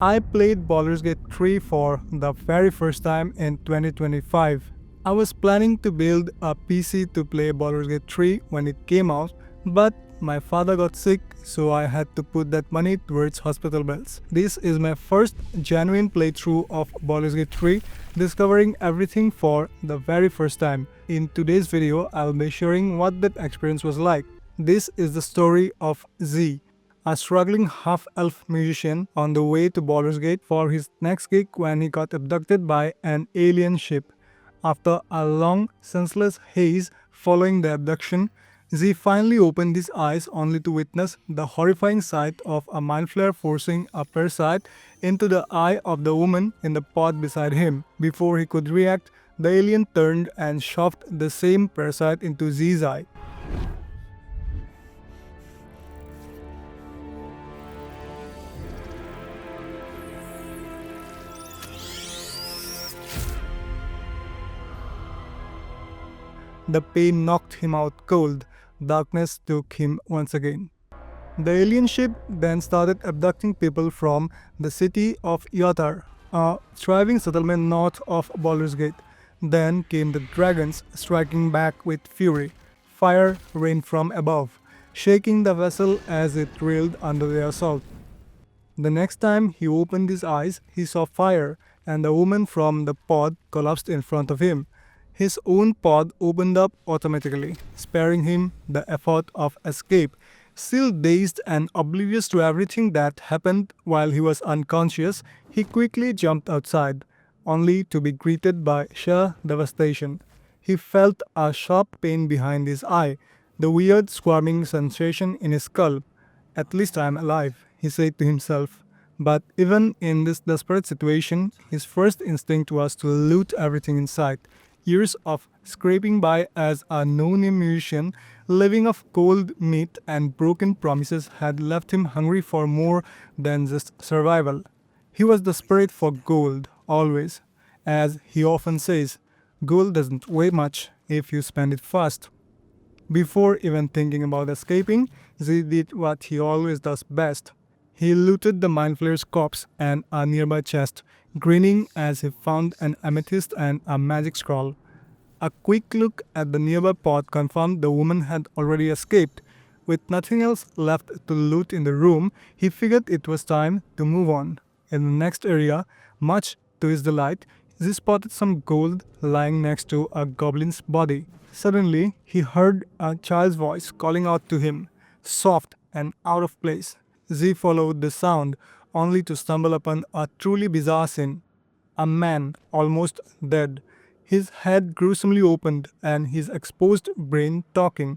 I played Baldur's Gate 3 for the very first time in 2025. I was planning to build a PC to play Baldur's Gate 3 when it came out, but my father got sick, so I had to put that money towards hospital bills. This is my first genuine playthrough of Baldur's Gate 3, discovering everything for the very first time. In today's video, I'll be sharing what that experience was like. This is the story of Z, a struggling half-elf musician on the way to Baldur's Gate for his next gig when he got abducted by an alien ship. After a long, senseless haze following the abduction, Z finally opened his eyes only to witness the horrifying sight of a mind flare forcing a parasite into the eye of the woman in the pod beside him. Before he could react, the alien turned and shoved the same parasite into Z's eye. The pain knocked him out cold. Darkness took him once again. The alien ship then started abducting people from the city of Yatar, a thriving settlement north of Baldur's Gate. Then came the dragons, striking back with fury. Fire rained from above, shaking the vessel as it reeled under their assault. The next time he opened his eyes, he saw fire, and the woman from the pod collapsed in front of him. His own pod opened up automatically, sparing him the effort of escape. Still dazed and oblivious to everything that happened while he was unconscious, he quickly jumped outside, only to be greeted by sheer devastation. He felt a sharp pain behind his eye, the weird squirming sensation in his skull. "At least I am alive," he said to himself. But even in this desperate situation, his first instinct was to loot everything in sight. Years of scraping by as a no-name musician, living off cold meat and broken promises had left him hungry for more than just survival. He was desperate for gold, always. As he often says, gold doesn't weigh much if you spend it fast. Before even thinking about escaping, Z did what he always does best. He looted the mind flayer's corpse and a nearby chest, grinning as he found an amethyst and a magic scroll. A quick look at the nearby pod confirmed the woman had already escaped. With nothing else left to loot in the room, he figured it was time to move on. In the next area, much to his delight, he spotted some gold lying next to a goblin's body. Suddenly, he heard a child's voice calling out to him, soft and out of place. Z followed the sound, only to stumble upon a truly bizarre scene. A man, almost dead, his head gruesomely opened and his exposed brain talking.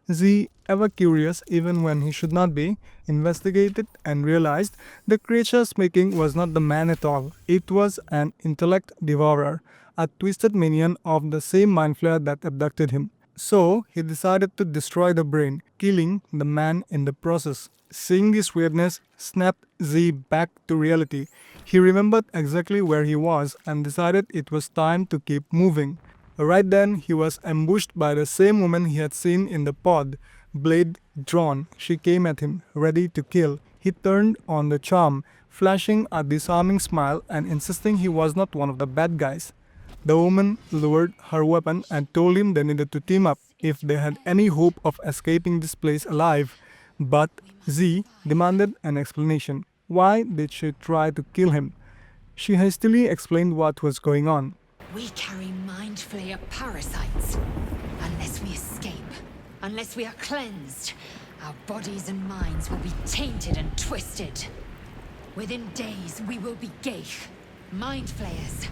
Z, ever curious even when he should not be, investigated and realized the creature speaking was not the man at all. It was an intellect devourer, a twisted minion of the same mind flayer that abducted him. So, he decided to destroy the brain, killing the man in the process. Seeing this weirdness snapped Z back to reality. He remembered exactly where he was and decided it was time to keep moving. Right then, he was ambushed by the same woman he had seen in the pod. Blade drawn, she came at him, ready to kill. He turned on the charm, flashing a disarming smile and insisting he was not one of the bad guys. The woman lowered her weapon and told him they needed to team up if they had any hope of escaping this place alive. But Z demanded an explanation. Why did she try to kill him? She hastily explained what was going on. "We carry mind flayer parasites. Unless we escape, unless we are cleansed, our bodies and minds will be tainted and twisted. Within days, we will be Geich, mind flayers."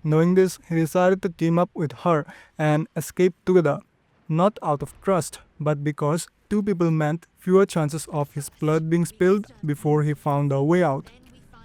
Knowing this, he decided to team up with her and escape together. Not out of trust, but because two people meant fewer chances of his blood being spilled before he found a way out.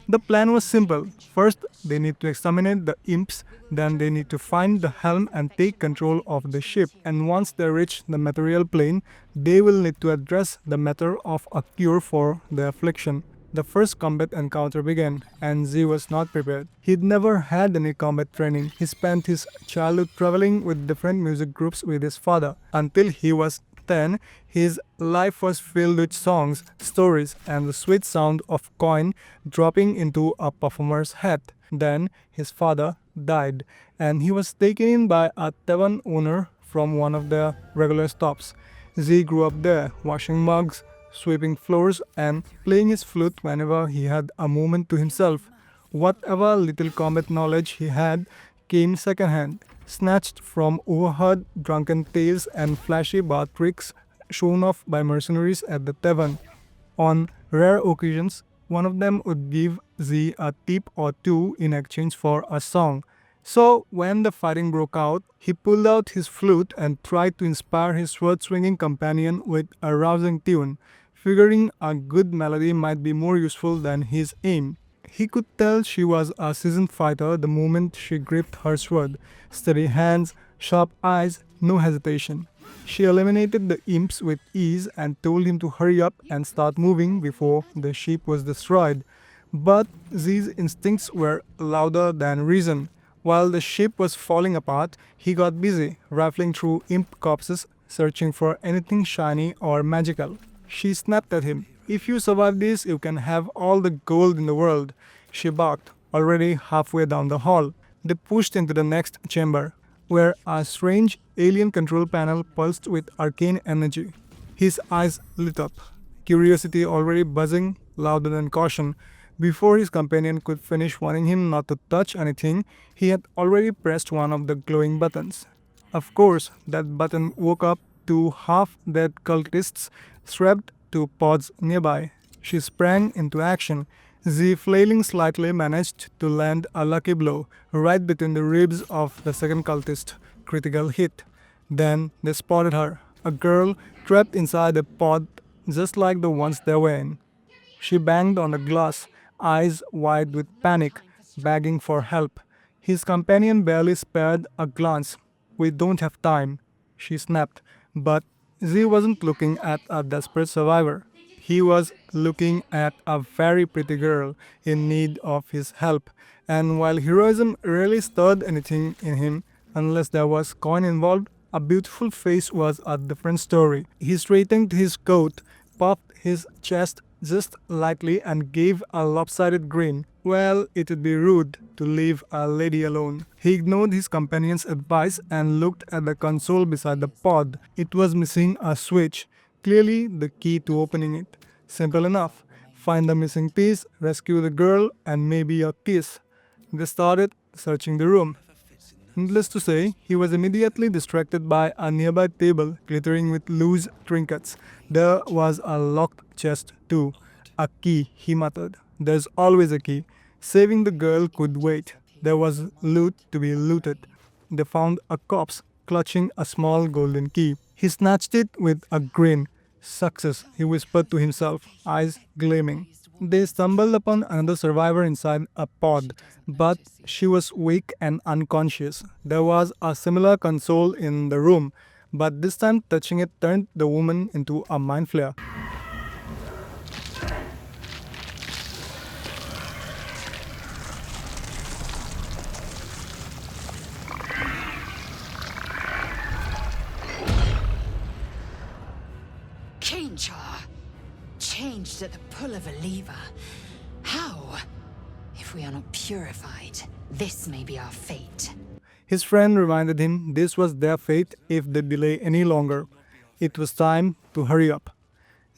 The plan was simple. First, they need to exterminate the imps, then they need to find the helm and take control of the ship. And once they reach the material plane, they will need to address the matter of a cure for the affliction. The first combat encounter began, and Z was not prepared. He'd never had any combat training. He spent his childhood traveling with different music groups with his father, until he was then, his life was filled with songs, stories, and the sweet sound of coin dropping into a performer's hat. Then his father died, and he was taken in by a tavern owner from one of the regular stops. Z grew up there, washing mugs, sweeping floors, and playing his flute whenever he had a moment to himself. Whatever little combat knowledge he had came secondhand, snatched from overheard drunken tales and flashy bar tricks shown off by mercenaries at the tavern. On rare occasions, one of them would give Z a tip or two in exchange for a song. So, when the fighting broke out, he pulled out his flute and tried to inspire his sword swinging companion with a rousing tune, figuring a good melody might be more useful than his aim. He could tell she was a seasoned fighter the moment she gripped her sword. Steady hands, sharp eyes, no hesitation. She eliminated the imps with ease and told him to hurry up and start moving before the ship was destroyed. But Z's instincts were louder than reason. While the ship was falling apart, he got busy, rifling through imp corpses, searching for anything shiny or magical. She snapped at him. "If you survive this, you can have all the gold in the world," she barked, already halfway down the hall. They pushed into the next chamber, where a strange alien control panel pulsed with arcane energy. His eyes lit up, curiosity already buzzing louder than caution. Before his companion could finish warning him not to touch anything, he had already pressed one of the glowing buttons. Of course, that button woke up two half-dead cultists strapped to pods nearby. She sprang into action. Z, flailing slightly, managed to land a lucky blow right between the ribs of the second cultist. Critical hit. Then they spotted her, a girl trapped inside a pod just like the ones they were in. She banged on the glass, eyes wide with panic, begging for help. His companion barely spared a glance. "We don't have time," she snapped. But Z wasn't looking at a desperate survivor. He was looking at a very pretty girl in need of his help. And while heroism rarely stirred anything in him, unless there was coin involved, a beautiful face was a different story. He straightened his coat, puffed his chest just lightly, and gave a lopsided grin. Well, it would be rude to leave a lady alone. He ignored his companion's advice and looked at the console beside the pod. It was missing a switch, clearly the key to opening it. Simple enough. Find the missing piece, rescue the girl, and maybe a kiss. They started searching the room. Needless to say, he was immediately distracted by a nearby table glittering with loose trinkets. There was a locked chest too. "A key," he muttered. "There's always a key." Saving the girl could wait. There was loot to be looted. They found a corpse clutching a small golden key. He snatched it with a grin. "Success," he whispered to himself, eyes gleaming. They stumbled upon another survivor inside a pod, but she was weak and unconscious. There was a similar console in the room, but this time touching it turned the woman into a mind flayer. Kinchar! Changed at the pull of a lever. How? If we are not purified, this may be our fate. His friend reminded him this was their fate if they delay any longer. It was time to hurry up.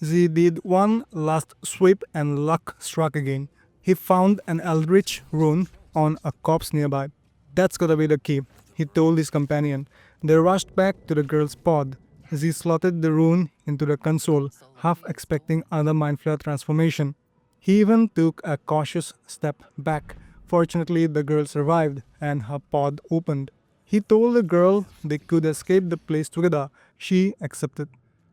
Z did one last sweep and luck struck again. He found an eldritch rune on a corpse nearby. "That's gotta be the key," he told his companion. They rushed back to the girl's pod. Z slotted the rune into the console, half expecting another mind flayer transformation. He even took a cautious step back. Fortunately, the girl survived, and her pod opened. He told the girl they could escape the place together. She accepted.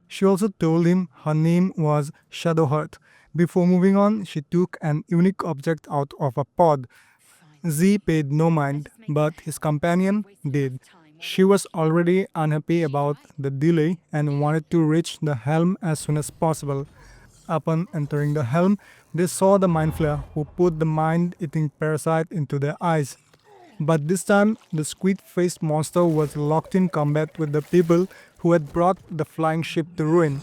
She also told him her name was Shadowheart. Before moving on, she took an unique object out of a pod. Z paid no mind, but his companion did. She was already unhappy about the delay and wanted to reach the helm as soon as possible. Upon entering the helm, they saw the mind flayer who put the mind-eating parasite into their eyes. But this time, the squid-faced monster was locked in combat with the people who had brought the flying ship to ruin.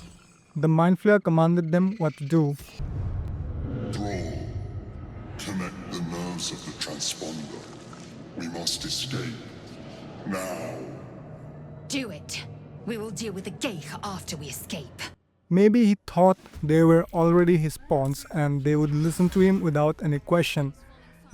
The Mind Flayer commanded them what to do. Thrall, connect the nerves of the transponder. We must escape. Now. Do it. We will deal with the Geich after we escape. Maybe he thought they were already his pawns and they would listen to him without any question.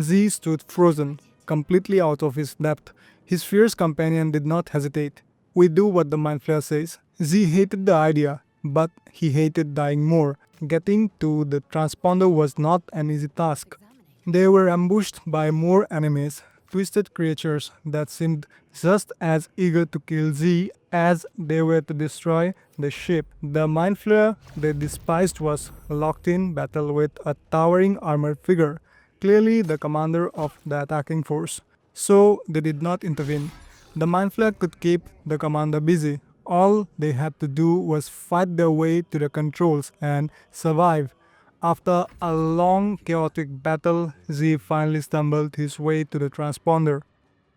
Z stood frozen, completely out of his depth. His fierce companion did not hesitate. We do what the Mind Flayer says. Z hated the idea, but he hated dying more. Getting to the transponder was not an easy task. They were ambushed by more enemies, twisted creatures that seemed just as eager to kill Z as they were to destroy the ship. The Mind Flayer they despised was locked in battle with a towering armored figure, clearly the commander of the attacking force. So they did not intervene. The Mind Flayer could keep the commander busy. All they had to do was fight their way to the controls and survive. After a long, chaotic battle, Z finally stumbled his way to the transponder.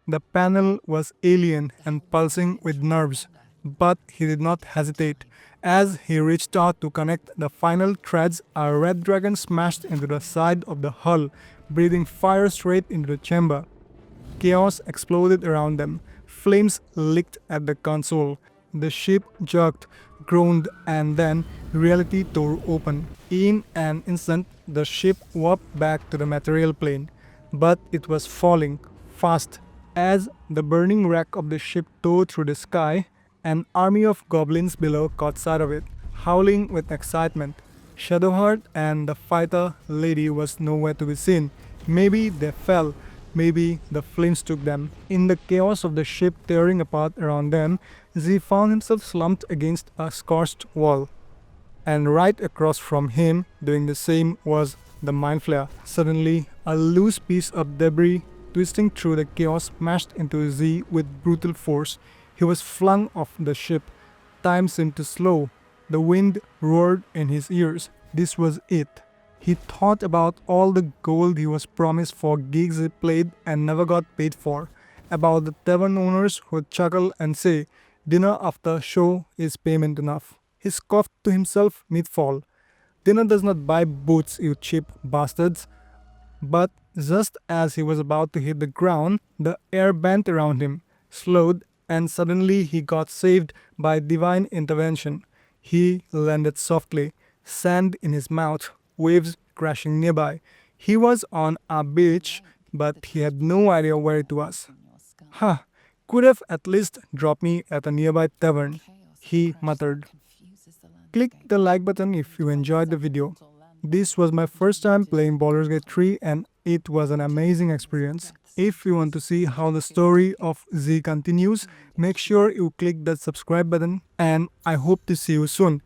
The panel was alien and pulsing with nerves, but he did not hesitate. As he reached out to connect the final threads, a red dragon smashed into the side of the hull, breathing fire straight into the chamber. Chaos exploded around them. Flames licked at the console. The ship jerked, groaned, and then reality tore open. In an instant, the ship warped back to the material plane. But it was falling, fast. As the burning wreck of the ship tore through the sky, an army of goblins below caught sight of it, howling with excitement. Shadowheart and the fighter lady was nowhere to be seen. Maybe they fell. Maybe the flames took them. In the chaos of the ship tearing apart around them, Z found himself slumped against a scorched wall. And right across from him, doing the same, was the Mind Flayer. Suddenly, a loose piece of debris twisting through the chaos smashed into Z with brutal force. He was flung off the ship. Time seemed to slow. The wind roared in his ears. This was it. He thought about all the gold he was promised for gigs he played and never got paid for. About the tavern owners who would chuckle and say, "Dinner after show is payment enough." He scoffed to himself mid-fall. "Dinner does not buy boots, you cheap bastards." But just as he was about to hit the ground, the air bent around him, slowed, and suddenly he got saved by divine intervention. He landed softly, sand in his mouth, waves crashing nearby. He was on a beach, but he had no idea where it was. "Huh, could have at least dropped me at a nearby tavern," he muttered. Click the like button if you enjoyed the video. This was my first time playing Baldur's Gate 3 and it was an amazing experience. If you want to see how the story of Z continues, make sure you click that subscribe button and I hope to see you soon.